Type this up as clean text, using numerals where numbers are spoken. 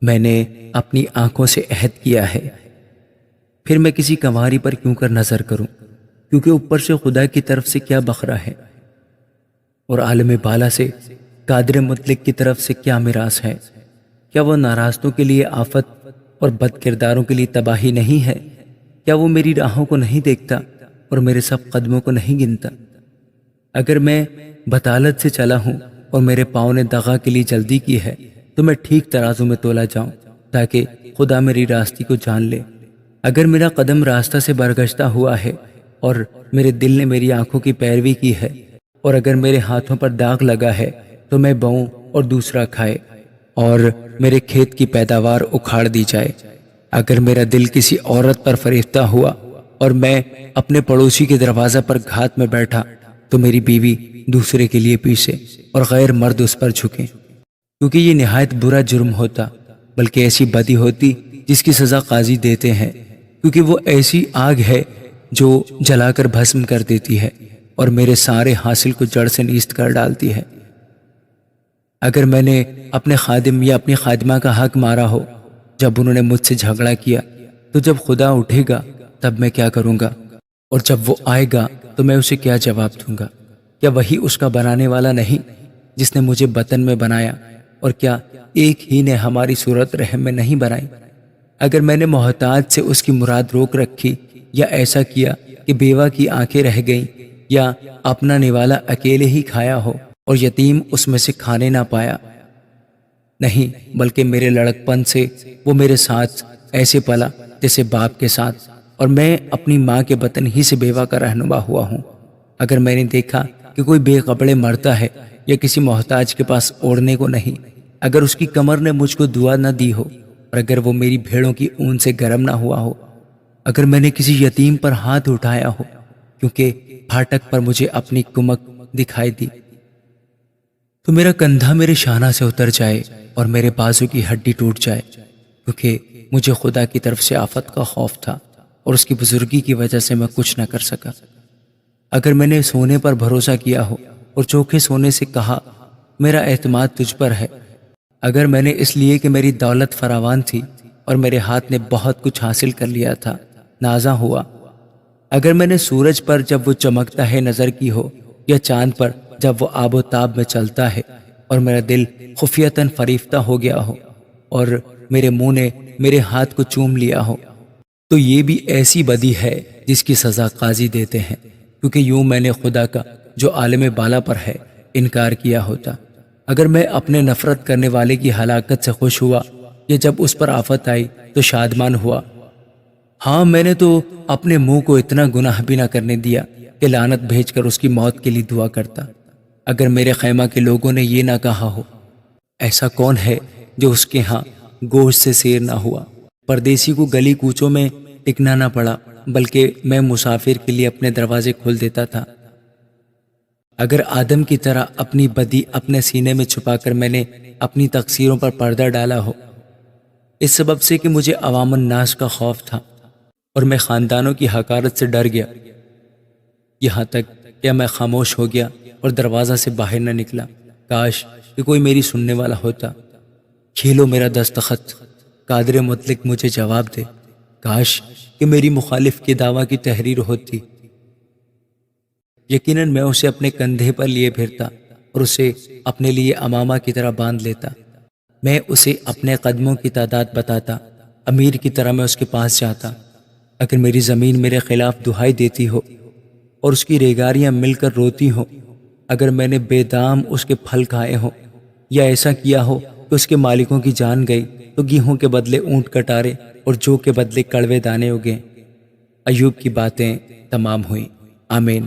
میں نے اپنی آنکھوں سے عہد کیا ہے، پھر میں کسی کنواری پر کیوں کر نظر کروں، کیونکہ اوپر سے خدا کی طرف سے کیا بخرا ہے اور عالم بالا سے قادر مطلق کی طرف سے کیا میراث ہے؟ کیا وہ ناراضوں کے لیے آفت اور بد کرداروں کے لیے تباہی نہیں ہے؟ کیا وہ میری راہوں کو نہیں دیکھتا اور میرے سب قدموں کو نہیں گنتا؟ اگر میں بطالت سے چلا ہوں اور میرے پاؤں نے دغا کے لیے جلدی کی ہے تو میں ٹھیک ترازو میں تولا جاؤں تاکہ خدا میری راستی کو جان لے۔ اگر میرا قدم راستہ سے برگشتہ ہوا ہے اور میرے دل نے میری آنکھوں کی پیروی کی ہے، اور اگر میرے ہاتھوں پر داغ لگا ہے تو میں بؤں اور دوسرا کھائے اور میرے کھیت کی پیداوار اکھاڑ دی جائے۔ اگر میرا دل کسی عورت پر فریفتہ ہوا اور میں اپنے پڑوسی کے دروازہ پر گھات میں بیٹھا تو میری بیوی دوسرے کے لیے پیسے اور غیر مرد اس پر جھکیں، کیونکہ یہ نہایت برا جرم ہوتا، بلکہ ایسی بدی ہوتی جس کی سزا قاضی دیتے ہیں، کیونکہ وہ ایسی آگ ہے جو جلا کر بھسم کر دیتی ہے اور میرے سارے حاصل کو جڑ سے نیست کر ڈالتی ہے۔ اگر میں نے اپنے خادم یا اپنی خادمہ کا حق مارا ہو جب انہوں نے مجھ سے جھگڑا کیا، تو جب خدا اٹھے گا تب میں کیا کروں گا؟ اور جب وہ آئے گا تو میں اسے کیا جواب دوں گا؟ کیا وہی اس کا بنانے والا نہیں جس نے مجھے بطن میں بنایا؟ اور کیا ایک ہی نے ہماری صورت رحم میں نہیں بنائی؟ اگر میں نے محتاج سے اس کی مراد روک رکھی یا ایسا کیا کہ بیوہ کی آنکھیں رہ گئیں، یا اپنا نوالا اکیلے ہی کھایا ہو اور یتیم اس میں سے کھانے نہ پایا، نہیں بلکہ میرے لڑکپن سے وہ میرے ساتھ ایسے پلا جیسے باپ کے ساتھ، اور میں اپنی ماں کے بطن ہی سے بیوہ کا رہنما ہوا ہوں۔ اگر میں نے دیکھا کہ کوئی بے کپڑے مرتا ہے یا کسی محتاج کے پاس اوڑھنے کو نہیں، اگر اس کی کمر نے مجھ کو دعا نہ دی ہو، اور اگر وہ میری بھیڑوں کی اون سے گرم نہ ہوا ہو، اگر میں نے کسی یتیم پر ہاتھ اٹھایا ہو کیونکہ پھاٹک پر مجھے اپنی کمک دکھائی دی، تو میرا کندھا میرے شانہ سے اتر جائے اور میرے بازو کی ہڈی ٹوٹ جائے، کیونکہ مجھے خدا کی طرف سے آفت کا خوف تھا اور اس کی بزرگی کی وجہ سے میں کچھ نہ کر سکا۔ اگر میں نے سونے پر بھروسہ کیا ہو اور چوکھے سونے سے کہا میرا اعتماد تجھ پر ہے، اگر میں نے اس لیے کہ میری دولت فراوان تھی اور میرے ہاتھ نے بہت کچھ حاصل کر لیا تھا نازاں ہوا، اگر میں نے سورج پر جب وہ چمکتا ہے نظر کی ہو، یا چاند پر جب وہ آب و تاب میں چلتا ہے، اور میرا دل خفیتاً فریفتہ ہو گیا ہو اور میرے منہ نے میرے ہاتھ کو چوم لیا ہو، تو یہ بھی ایسی بدی ہے جس کی سزا قاضی دیتے ہیں، کیونکہ یوں میں نے خدا کا جو عالم بالا پر ہے انکار کیا ہوتا۔ اگر میں اپنے نفرت کرنے والے کی ہلاکت سے خوش ہوا، یا جب اس پر آفت آئی تو شادمان ہوا، ہاں میں نے تو اپنے منہ کو اتنا گناہ بھی نہ کرنے دیا کہ لعنت بھیج کر اس کی موت کے لیے دعا کرتا۔ اگر میرے خیمہ کے لوگوں نے یہ نہ کہا ہو ایسا کون ہے جو اس کے ہاں گوشت سے سیر نہ ہوا، پردیسی کو گلی کوچوں میں ٹکنا نہ پڑا، بلکہ میں مسافر کے لیے اپنے دروازے کھول دیتا تھا۔ اگر آدم کی طرح اپنی بدی اپنے سینے میں چھپا کر میں نے اپنی تقصیروں پر پردہ ڈالا ہو، اس سبب سے کہ مجھے عوام الناس کا خوف تھا اور میں خاندانوں کی حقارت سے ڈر گیا، یہاں تک کہ میں خاموش ہو گیا اور دروازہ سے باہر نہ نکلا، کاش کہ کوئی میری سننے والا ہوتا۔ کھیلو میرا دستخط، قادر مطلق مجھے جواب دے، کاش کہ میری مخالف کے دعویٰ کی تحریر ہوتی، یقیناً میں اسے اپنے کندھے پر لیے پھرتا اور اسے اپنے لیے امامہ کی طرح باندھ لیتا، میں اسے اپنے قدموں کی تعداد بتاتا، امیر کی طرح میں اس کے پاس جاتا۔ اگر میری زمین میرے خلاف دہائی دیتی ہو اور اس کی ریگاریاں مل کر روتی ہوں، اگر میں نے بے دام اس کے پھل کھائے ہوں، یا ایسا کیا ہو کہ اس کے مالکوں کی جان گئی تو گیہوں کے بدلے اونٹ کٹارے اور جو کے بدلے کڑوے دانے اگے۔ ایوب کی باتیں تمام ہوئیں۔ آمین۔